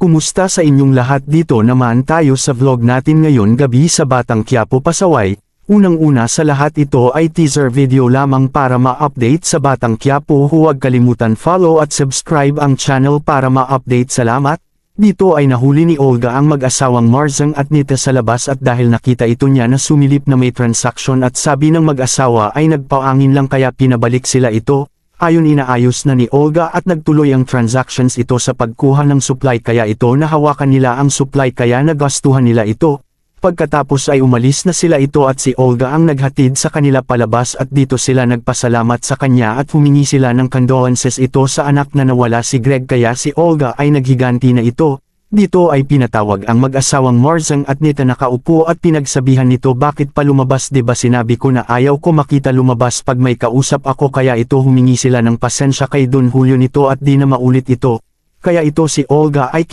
Kumusta sa inyong lahat? Dito naman tayo sa vlog natin ngayon gabi sa Batang Quiapo, Pasaway. Unang-una sa lahat, ito ay teaser video lamang para ma-update sa Batang Quiapo. Huwag kalimutan follow at subscribe ang channel para ma-update. Salamat. Dito ay nahuli ni Olga ang mag-asawang Marzang at Nita sa labas at dahil nakita ito niya na sumilip na may transaction at sabi ng mag-asawa ay nagpaangin lang kaya pinabalik sila ito. Ayon inaayos na ni Olga at nagtuloy ang transactions ito sa pagkuha ng supply kaya ito nahawakan nila ang supply kaya nagastuhan nila ito. Pagkatapos ay umalis na sila ito at si Olga ang naghatid sa kanila palabas at dito sila nagpasalamat sa kanya at humingi sila ng condolences ito sa anak na nawala si Greg kaya si Olga ay naghiganti na ito. Dito ay pinatawag ang mag-asawang Marzang at Nita nakaupo at pinagsabihan nito, bakit pa lumabas, diba sinabi ko na ayaw ko makita lumabas pag may kausap ako, kaya ito humingi sila ng pasensya kay Don Julio nito at di na maulit ito. Kaya ito si Olga ay